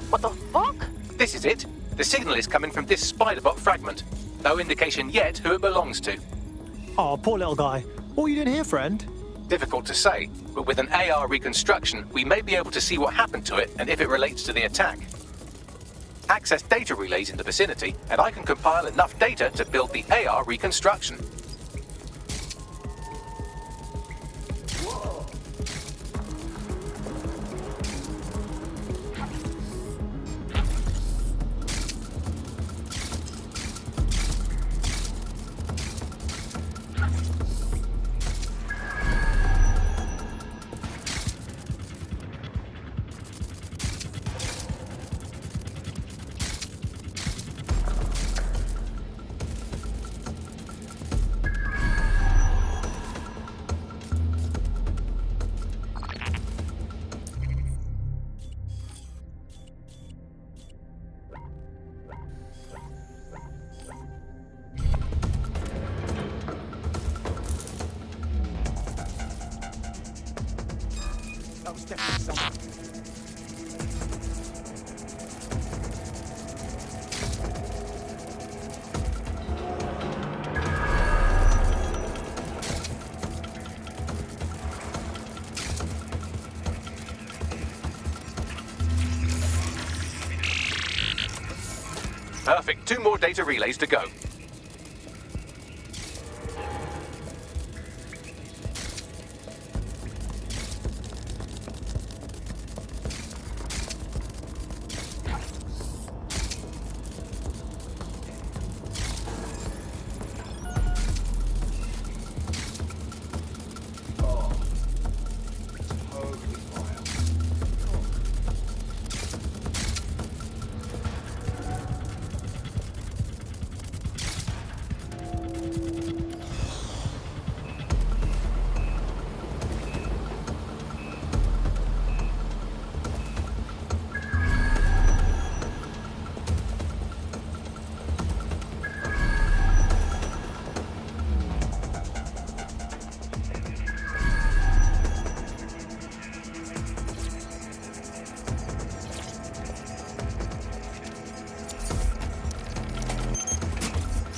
What the fuck? This is it. The signal is coming from this spider-bot fragment. No indication yet who it belongs to. Oh, poor little guy. What are you doing here, friend? Difficult to say, but with an AR reconstruction, we may be able to see what happened to it and if it relates to the attack. Access data relays in the vicinity, and I can compile enough data to build the AR reconstruction. That was definitely someone. Perfect. 2 more data relays to go.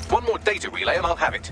One more data relay and I'll have it.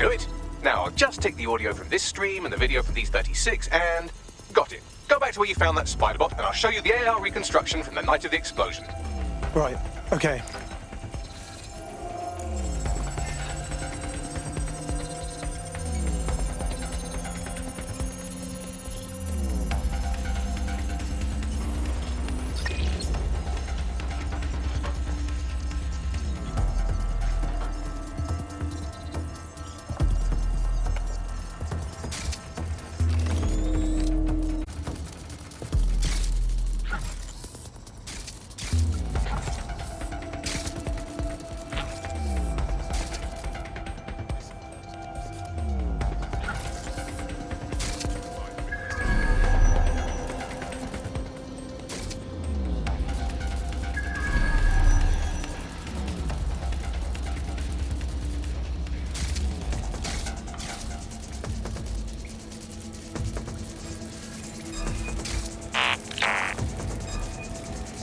do it. Now, I'll just take the audio from this stream and the video from these 36 and... Got it. Go back to where you found that spider bot and I'll show you the AR reconstruction from the night of the explosion. Right, okay.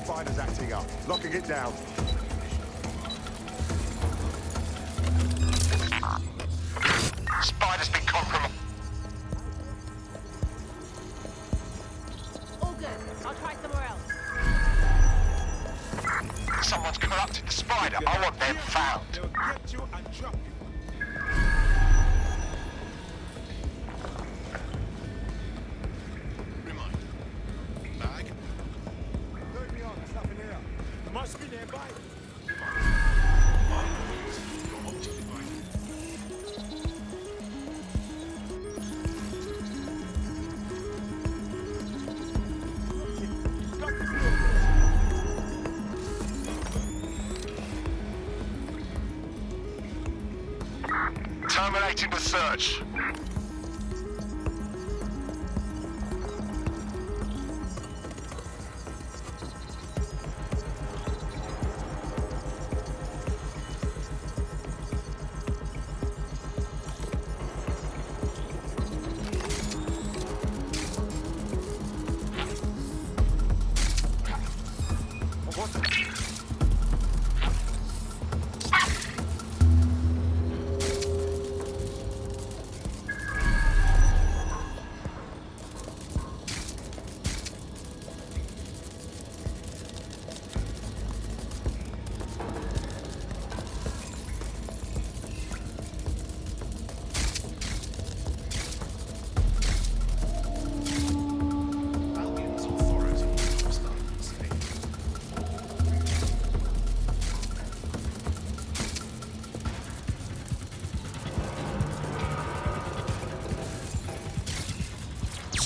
Spider's acting up. Locking it down. Spider's been compromised. All good. I'll try somewhere else. Someone's corrupted the spider. I want them found. They'll get you and drop you. Remind. Bag. Load me on. There's nothing here. There must be nearby. Terminating the search.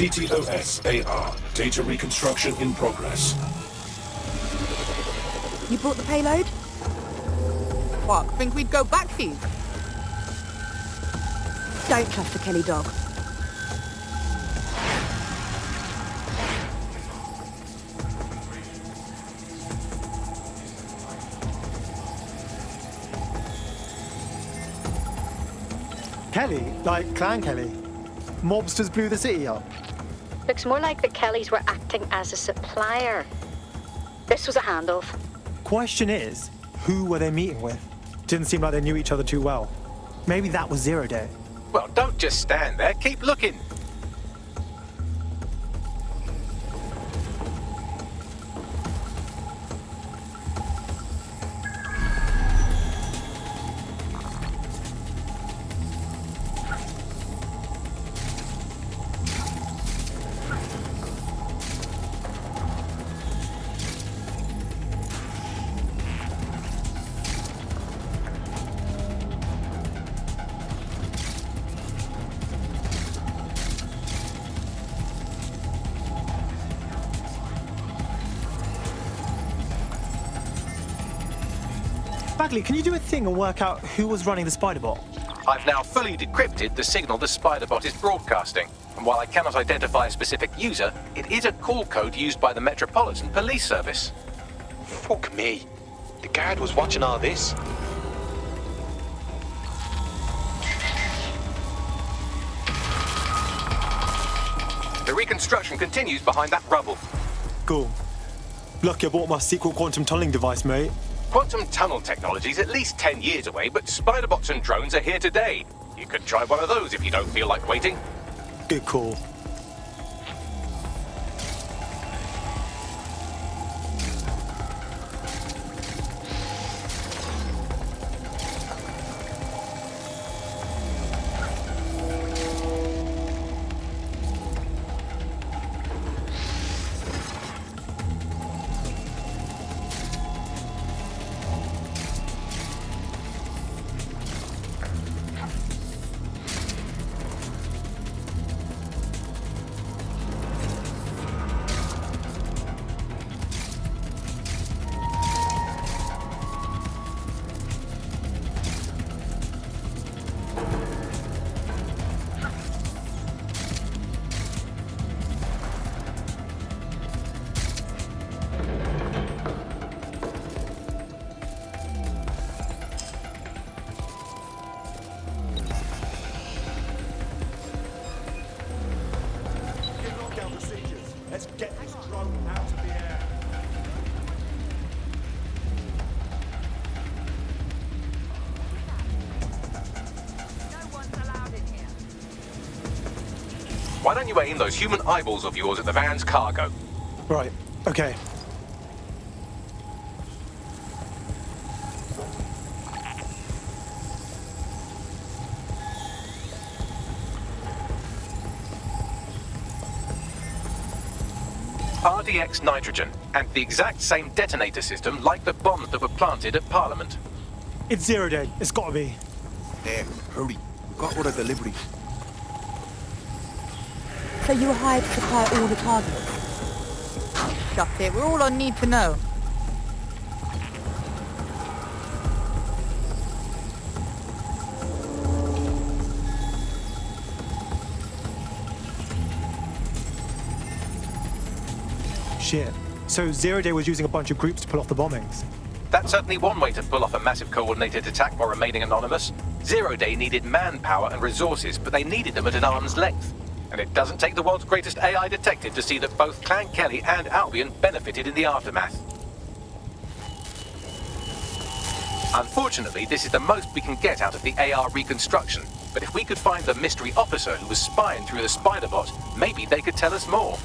CTOS AR. Data reconstruction in progress. You brought the payload? What, think we'd go back here? Don't trust the Kelly dog. Kelly? Like Clan Kelly? Mobsters blew the city up. Looks more like the Kellys were acting as a supplier. This was a handoff. Question is, who were they meeting with? Didn't seem like they knew each other too well. Maybe that was Zero Day. Well, don't just stand there. Keep looking. Bagley, can you do a thing and work out who was running the spider bot? I've now fully decrypted the signal the spider bot is broadcasting. And while I cannot identify a specific user, it is a call code used by the Metropolitan Police Service. Fuck me. The guard was watching all this. The reconstruction continues behind that rubble. Cool. Lucky I bought my secret quantum tunneling device, mate. Quantum tunnel technology is at least 10 years away, but spider bots and drones are here today. You could try one of those if you don't feel like waiting. Good call. Get lockdown procedures. Let's get this drone out of the air. No one's allowed in here. Why don't you aim those human eyeballs of yours at the van's cargo? Right, okay. RDX nitrogen, and the exact same detonator system like the bombs that were planted at Parliament. It's 0 day. It's gotta be. There, hurry. We've got all the deliveries. So you were hired to supply all the targets? Shut it. We're all on need to know. Shit. So 0 day was using a bunch of groups to pull off the bombings. That's certainly one way to pull off a massive coordinated attack while remaining anonymous. 0 Day needed manpower and resources, but they needed them at an arm's length. And it doesn't take the world's greatest AI detective to see that both Clan Kelly and Albion benefited in the aftermath. Unfortunately, this is the most we can get out of the AR reconstruction. But if we could find the mystery officer who was spying through the spider bot, maybe they could tell us more.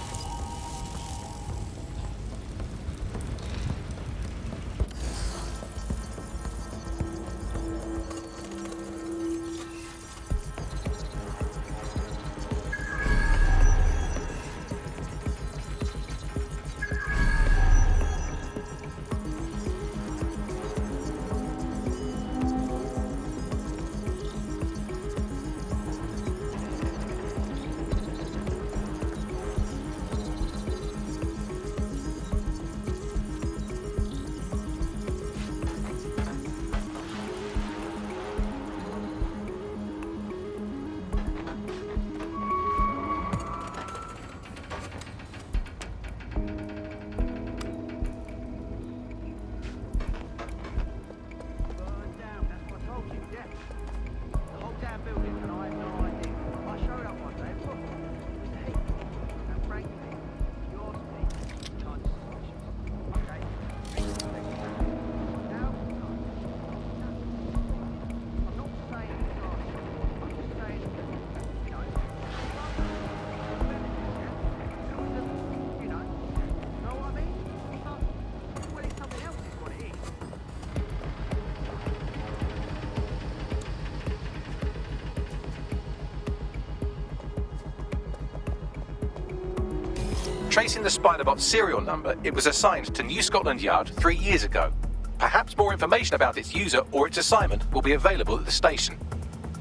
Tracing the Spiderbot serial number, it was assigned to New Scotland Yard 3 years ago. Perhaps more information about its user or its assignment will be available at the station.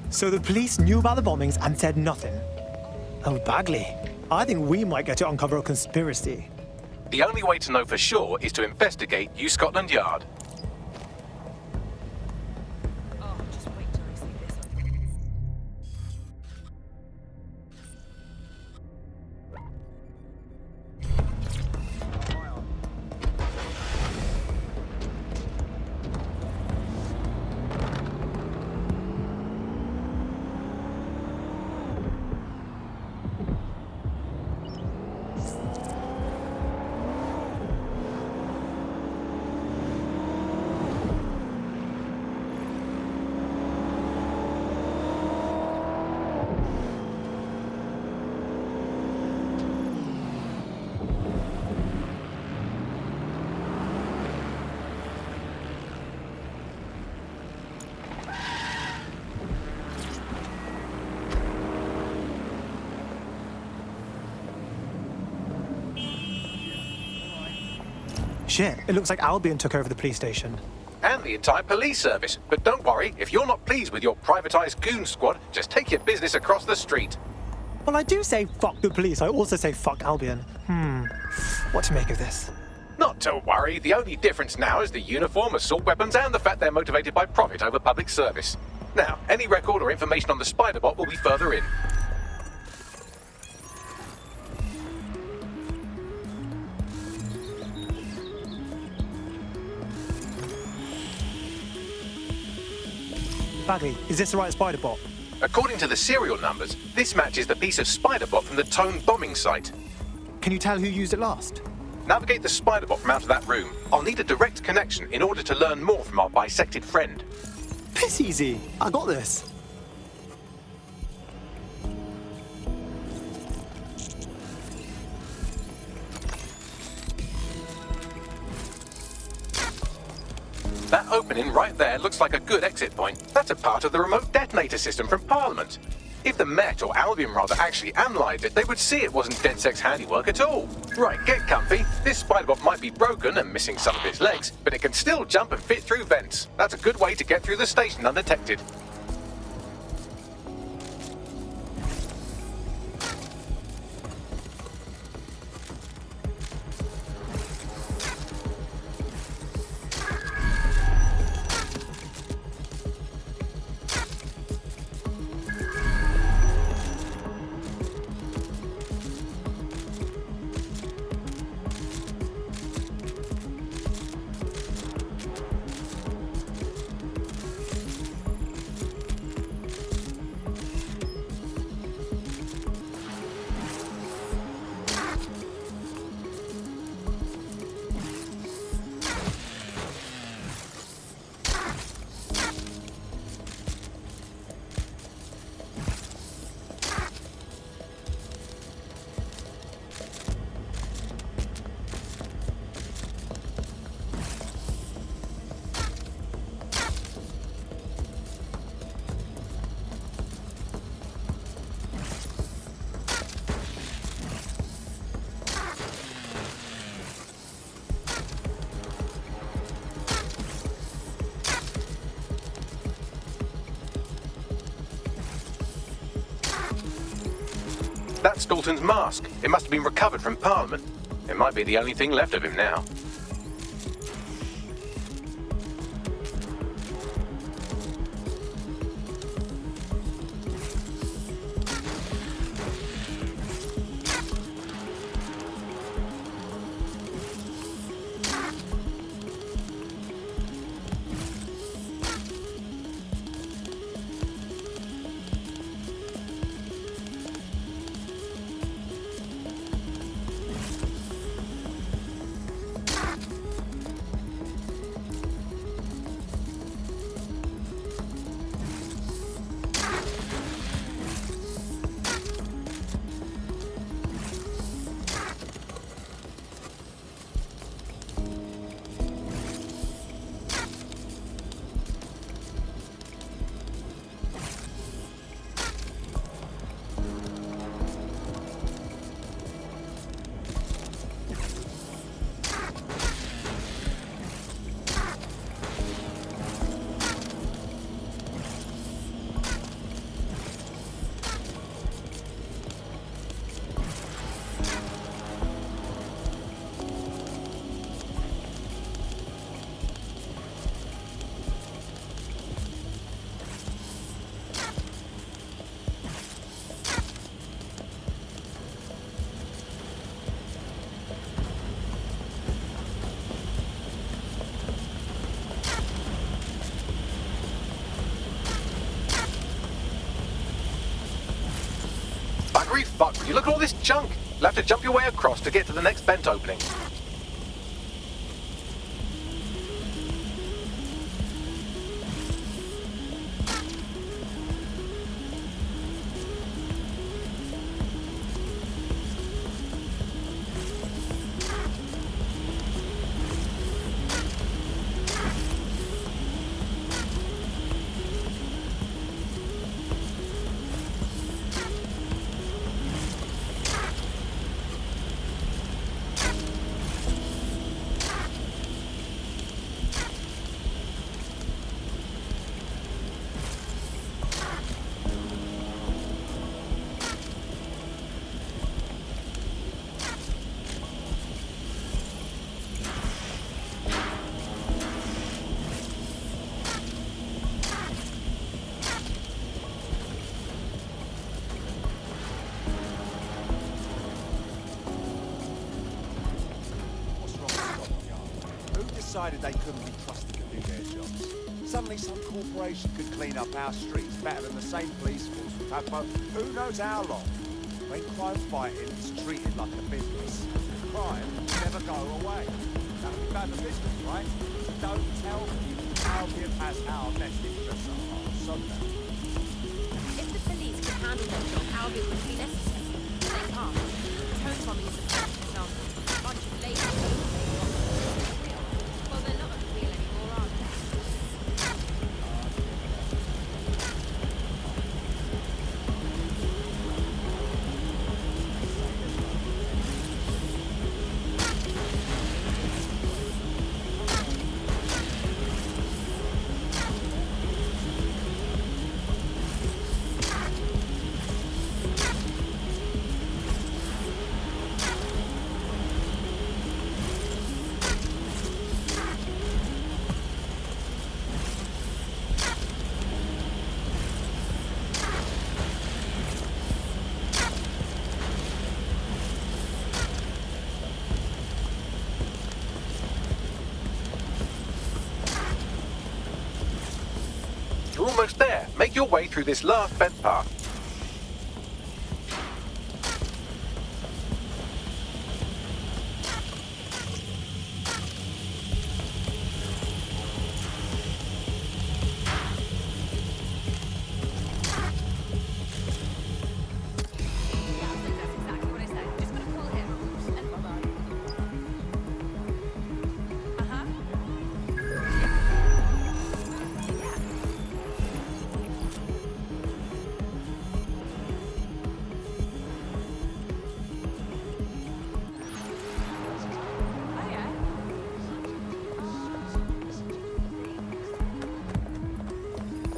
So the police knew about the bombings and said nothing. Oh, Bagley. I think we might get to uncover a conspiracy. The only way to know for sure is to investigate New Scotland Yard. Oh, just wait till I see this. Shit, it looks like Albion took over the police station. And the entire police service. But don't worry, if you're not pleased with your privatized goon squad, just take your business across the street. Well, I do say fuck the police. I also say fuck Albion. What to make of this? Not to worry, the only difference now is the uniform, assault weapons, and the fact they're motivated by profit over public service. Now, any record or information on the spider bot will be further in. Bagley, is this the right spider bot? According to the serial numbers, this matches the piece of spider bot from the TOAN bombing site. Can you tell who used it last? Navigate the spider bot from out of that room. I'll need a direct connection in order to learn more from our bisected friend. Piss easy. I got this. That opening right there looks like a good exit point. That's a part of the remote detonator system from Parliament. If the Met, or Albion rather, actually analysed it, they would see it wasn't DedSec's handiwork at all. Right, get comfy. This spider-bot might be broken and missing some of its legs, but it can still jump and fit through vents. That's a good way to get through the station undetected. That's Dalton's mask. It must have been recovered from Parliament. It might be the only thing left of him now. Fuck, will you look at all this junk? You'll have to jump your way across to get to the next vent opening. decided they couldn't be trusted to do their jobs. Suddenly some corporation could clean up our streets better than the same police force we've had for who knows how long. When crime fighting is treated like a business, crime will never go away. That would be bad for business, right? Don't tell me Albion has our best interests at heart. So now. If the police could handle their job, Albion would be necessary. They can't. Home bombing is a perfect example. A bunch of lazy people made real. Well, they're not real anymore, are they? You're almost there. Make your way through this last vent path. Yeah, I think that's exactly what I said. Just gonna call him. And bye-bye. Uh-huh. Oh, yeah.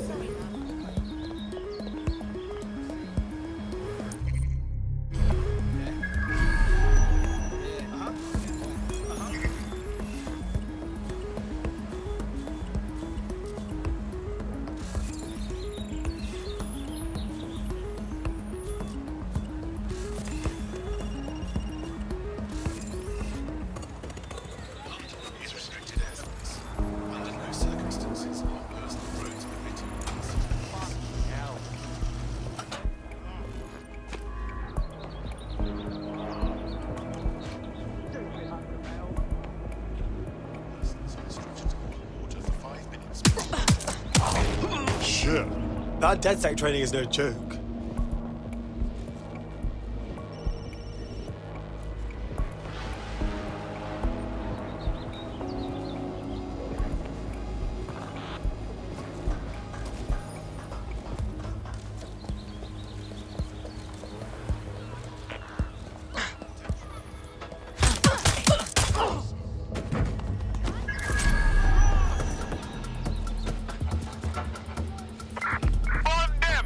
Sorry, man. Is restricted airspace. Under no circumstances are personal roads permitted. Hell. Persons are restricted to water for 5 minutes. Shit. That DedSec training is no joke. Find them!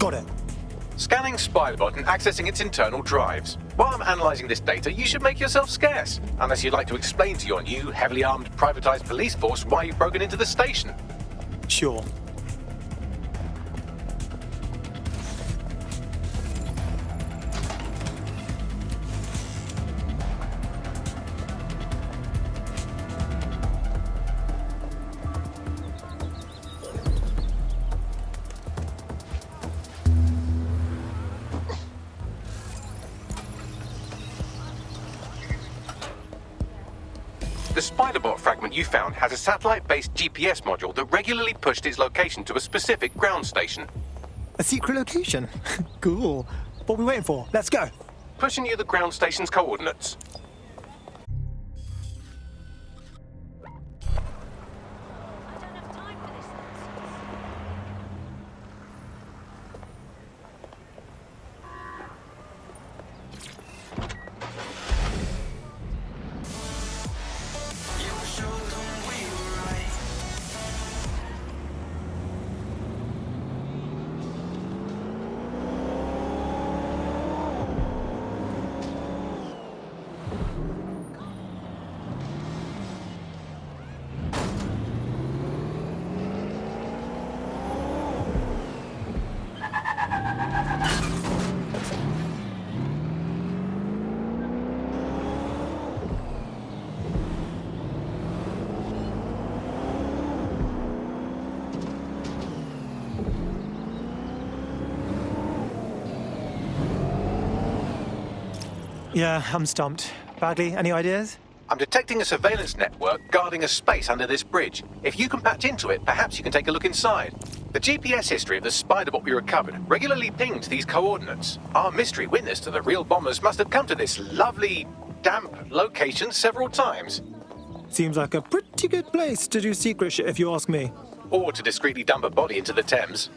Got it. Scanning Spiderbot and accessing its internal drives. While I'm analysing this data, you should make yourself scarce. Unless you'd like to explain to your new, heavily armed, privatised police force why you've broken into the station. Sure. The Spiderbot fragment you found has a satellite-based GPS module that regularly pushed its location to a specific ground station. A secret location? Cool. What are we waiting for? Let's go. Pushing you the ground station's coordinates. Yeah, I'm stumped. Bagley, any ideas? I'm detecting a surveillance network guarding a space under this bridge. If you can patch into it, perhaps you can take a look inside. The GPS history of the Spiderbot we recovered regularly pinged these coordinates. Our mystery witness to the real bombers must have come to this lovely, damp location several times. Seems like a pretty good place to do secret shit, if you ask me. Or to discreetly dump a body into the Thames.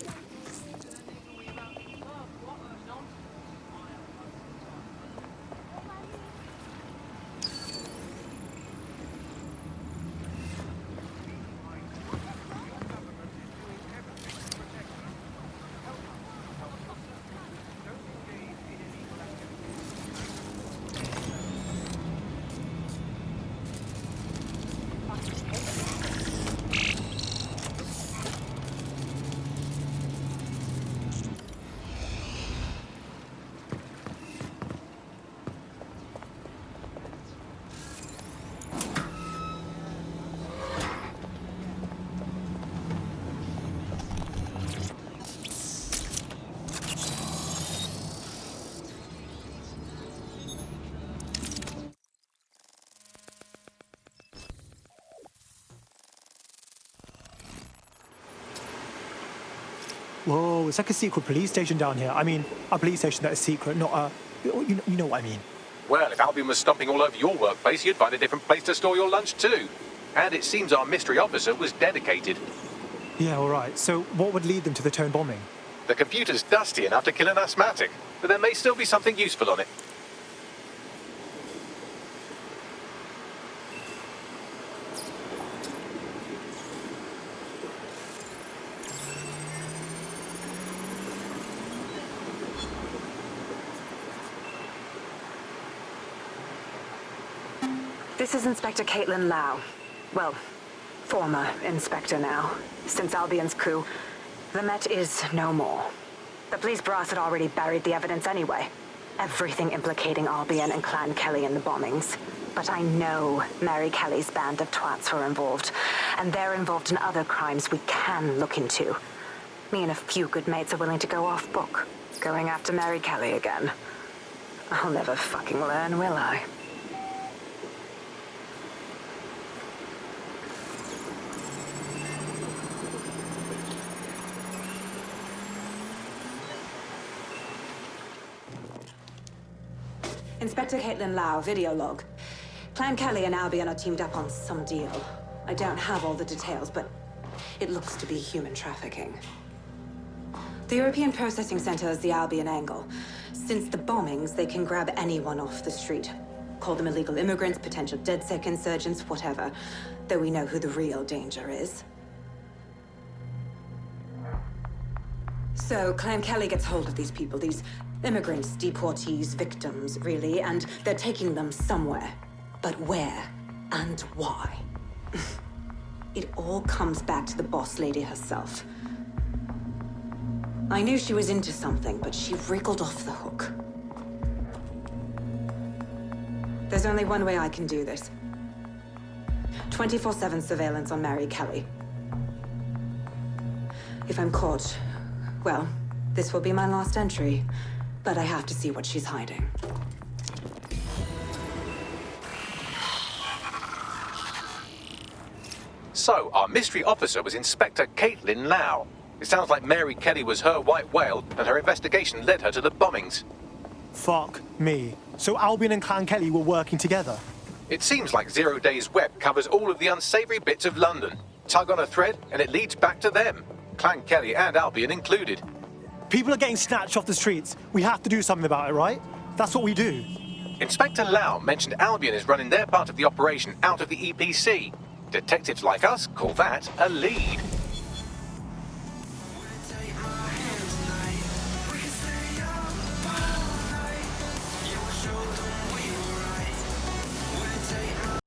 Whoa, it's like a secret police station down here. I mean, a police station that is secret, not a... You know what I mean. Well, if Albion was stomping all over your workplace, you'd find a different place to store your lunch too. And it seems our mystery officer was dedicated. Yeah, all right. So what would lead them to the TOAN bombing? The computer's dusty enough to kill an asthmatic, but there may still be something useful on it. This is Inspector Caitlin Lau. Well, former inspector now. Since Albion's coup, the Met is no more. The police brass had already buried the evidence anyway. Everything implicating Albion and Clan Kelly in the bombings. But I know Mary Kelly's band of twats were involved, and they're involved in other crimes we can look into. Me and a few good mates are willing to go off book, going after Mary Kelly again. I'll never fucking learn, will I? Inspector Caitlin Lau, video log. Clan Kelly and Albion are teamed up on some deal. I don't have all the details, but it looks to be human trafficking. The European Processing Center is the Albion angle. Since the bombings, they can grab anyone off the street. Call them illegal immigrants, potential DedSec insurgents, whatever. Though we know who the real danger is. So, Clan Kelly gets hold of these people, these immigrants, deportees, victims, really, and they're taking them somewhere. But where and why? It all comes back to the boss lady herself. I knew she was into something, but she wriggled off the hook. There's only one way I can do this. 24/7 surveillance on Mary Kelly. If I'm caught, well, this will be my last entry. But I have to see what she's hiding. So, our mystery officer was Inspector Caitlin Lau. It sounds like Mary Kelly was her white whale, and her investigation led her to the bombings. Fuck me. So Albion and Clan Kelly were working together? It seems like Zero Days Web covers all of the unsavory bits of London. Tug on a thread, and it leads back to them. Clan Kelly and Albion included. People are getting snatched off the streets. We have to do something about it, right? That's what we do. Inspector Lau mentioned Albion is running their part of the operation out of the EPC. Detectives like us call that a lead.